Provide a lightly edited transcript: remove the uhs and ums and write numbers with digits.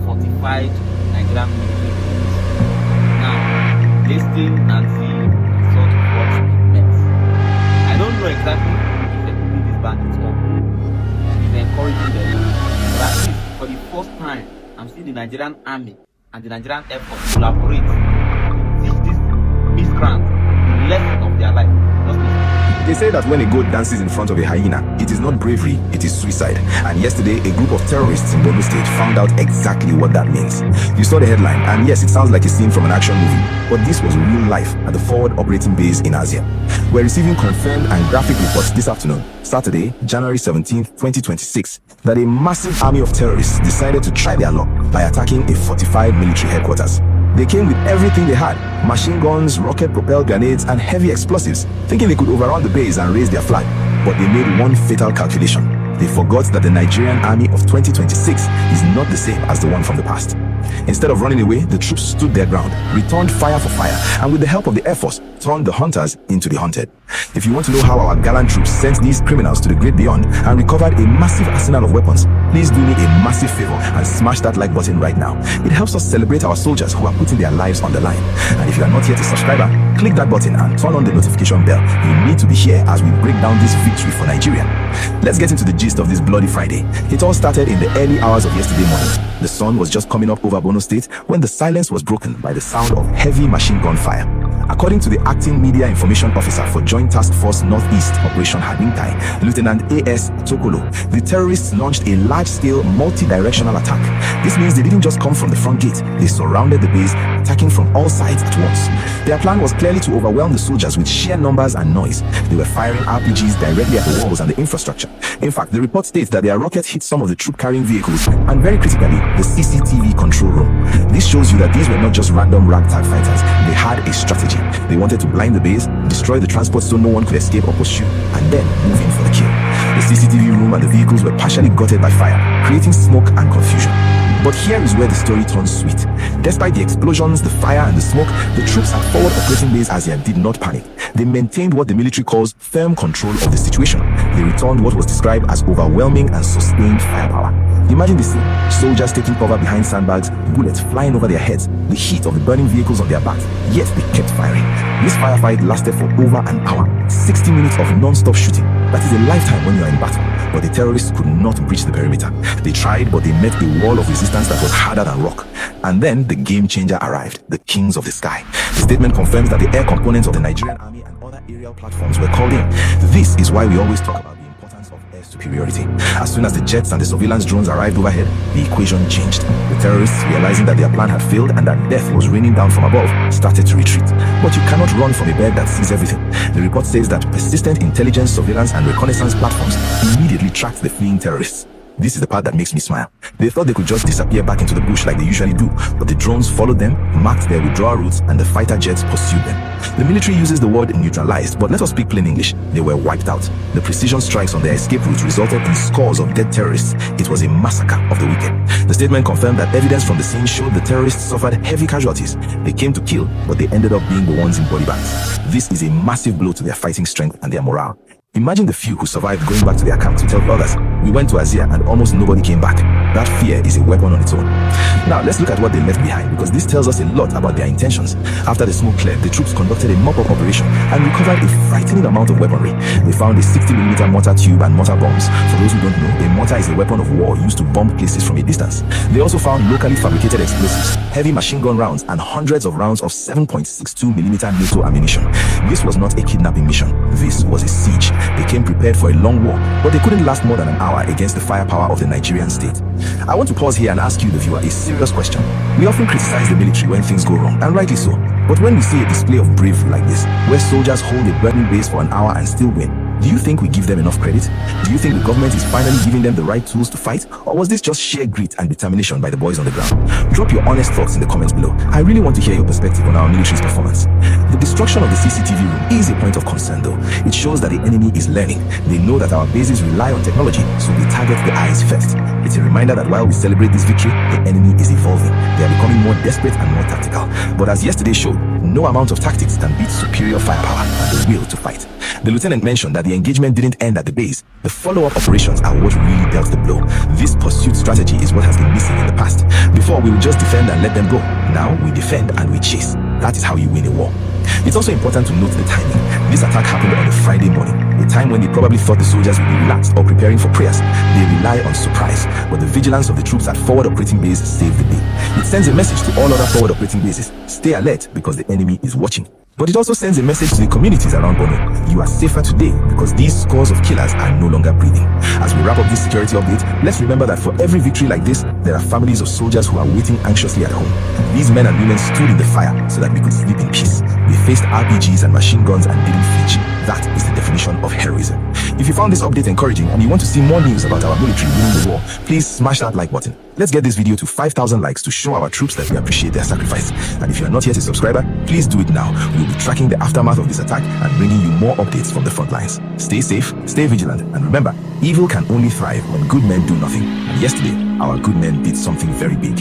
fortified Nigerian military base. Now, listen and see the sort of what it meant. I don't know exactly if they put these bandits or who is encouraging them, but at least for the first time, I'm seeing the Nigerian army and the Nigerian Air Force collaborate to teach these miscreants the lesson of their life. Just listen. They say that when a goat dances in front of a hyena, it is not bravery, it is suicide. And yesterday, a group of terrorists in Borno State found out exactly what that means. You saw the headline, and yes, it sounds like a scene from an action movie, but this was real life at the forward operating base in Asia. We're receiving confirmed and graphic reports this afternoon, Saturday, January 17th, 2026, that a massive army of terrorists decided to try their luck by attacking a fortified military headquarters. They came with everything they had: machine guns, rocket-propelled grenades, and heavy explosives, thinking they could overrun the base and raise their flag. But they made one fatal calculation. They forgot that the Nigerian army of 2026 is not the same as the one from the past. Instead of running away, the troops stood their ground, returned fire for fire, and with the help of the Air Force, turned the hunters into the hunted. If you want to know how our gallant troops sent these criminals to the great beyond and recovered a massive arsenal of weapons, please do me a massive favor and smash that like button right now. It helps us celebrate our soldiers who are putting their lives on the line. And if you are not yet a subscriber, click that button and turn on the notification bell. You need to be here as we break down this victory for Nigeria. Let's get into the gist of this bloody Friday. It all started in the early hours of yesterday morning. The sun was just coming up over Borno State when the silence was broken by the sound of heavy machine gun fire. According to the acting media information officer for Joint Task Force Northeast Operation Hadinkai, Lieutenant A.S. Tokolo, the terrorists launched a large-scale, multi-directional attack. This means they didn't just come from the front gate, they surrounded the base, attacking from all sides at once. Their plan was clearly to overwhelm the soldiers with sheer numbers and noise. They were firing RPGs directly at the walls and the infrastructure. In fact, the report states that their rockets hit some of the troop-carrying vehicles and, very critically, the CCTV control room. This shows you that these were not just random ragtag fighters. They had a strategy. They wanted to blind the base, destroy the transport so no one could escape or pursue, and then move in for the kill. The CCTV room and the vehicles were partially gutted by fire, creating smoke and confusion. But here is where the story turns sweet. Despite the explosions, the fire, and the smoke, the troops at forward operating base Asia did not panic. They maintained what the military calls firm control of the situation. They returned what was described as overwhelming and sustained firepower. Imagine the scene: soldiers taking cover behind sandbags, bullets flying over their heads, the heat of the burning vehicles on their backs, yet they kept firing. This firefight lasted for over an hour, 60 minutes of non-stop shooting. That is a lifetime when you are in battle. But the terrorists could not breach the perimeter. They tried, but they met a wall of resistance that was harder than rock. And then the game changer arrived, the Kings of the Sky. The statement confirms that the air components of the Nigerian army and other aerial platforms were called in. This is why we always talk about the importance of air superiority. As soon as the jets and the surveillance drones arrived overhead, the equation changed. The terrorists, realizing that their plan had failed and that death was raining down from above, started to retreat. But you cannot run from a bird that sees everything. The report says that persistent intelligence, surveillance, and reconnaissance platforms immediately tracked the fleeing terrorists. This is the part that makes me smile. They thought they could just disappear back into the bush like they usually do, but the drones followed them, marked their withdrawal routes, and the fighter jets pursued them. The military uses the word neutralized, but let us speak plain English. They were wiped out. The precision strikes on their escape routes resulted in scores of dead terrorists. It was a massacre of the wicked. The statement confirmed that evidence from the scene showed the terrorists suffered heavy casualties. They came to kill, but they ended up being the ones in body bags. This is a massive blow to their fighting strength and their morale. Imagine the few who survived going back to their camp to tell others, "We went to Asia and almost nobody came back." That fear is a weapon on its own. Now let's look at what they left behind, because this tells us a lot about their intentions. After the smoke cleared, the troops conducted a mop-up operation and recovered a frightening amount of weaponry. They found a 60mm mortar tube and mortar bombs. For those who don't know, a mortar is a weapon of war used to bomb places from a distance. They also found locally fabricated explosives, heavy machine gun rounds, and hundreds of rounds of 7.62mm NATO ammunition. This was not a kidnapping mission. This was a siege. They came prepared for a long war, but they couldn't last more than an hour against the firepower of the Nigerian state. I want to pause here and ask you, the viewer, a serious question. We often criticize the military when things go wrong, and rightly so. But when we see a display of bravery like this, where soldiers hold a burning base for an hour and still win, do you think we give them enough credit? Do you think the government is finally giving them the right tools to fight? Or was this just sheer grit and determination by the boys on the ground? Drop your honest thoughts in the comments below. I really want to hear your perspective on our military's performance. The destruction of the CCTV room is a point of concern though. It shows that the enemy is learning. They know that our bases rely on technology, so they target the eyes first. It's a reminder that while we celebrate this victory, the enemy is evolving. They are becoming more desperate and more tactical. But as yesterday showed, no amount of tactics can beat superior firepower and the will to fight. The lieutenant mentioned that the engagement didn't end at the base. The follow-up operations are what really dealt the blow. This pursuit strategy is what has been missing in the past. Before, we would just defend and let them go. Now, we defend and we chase. That is how you win a war. It's also important to note the timing. This attack happened on a Friday morning, a time when they probably thought the soldiers would be relaxed or preparing for prayers. They rely on surprise, but the vigilance of the troops at forward operating base saved the day. It sends a message to all other forward operating bases. Stay alert because the enemy is watching. But it also sends a message to the communities around Borno. You are safer today because these scores of killers are no longer breathing. As we wrap up this security update, let's remember that for every victory like this, there are families of soldiers who are waiting anxiously at home. These men and women stood in the fire so that we could sleep in peace. They faced RPGs and machine guns and didn't flinch. That is the definition of heroism. If you found this update encouraging and you want to see more news about our military winning the war, please smash that like button. Let's get this video to 5,000 likes to show our troops that we appreciate their sacrifice. And if you are not yet a subscriber, please do it now. We'll be tracking the aftermath of this attack and bringing you more updates from the front lines. Stay safe, stay vigilant, and remember, evil can only thrive when good men do nothing. And yesterday, our good men did something very big.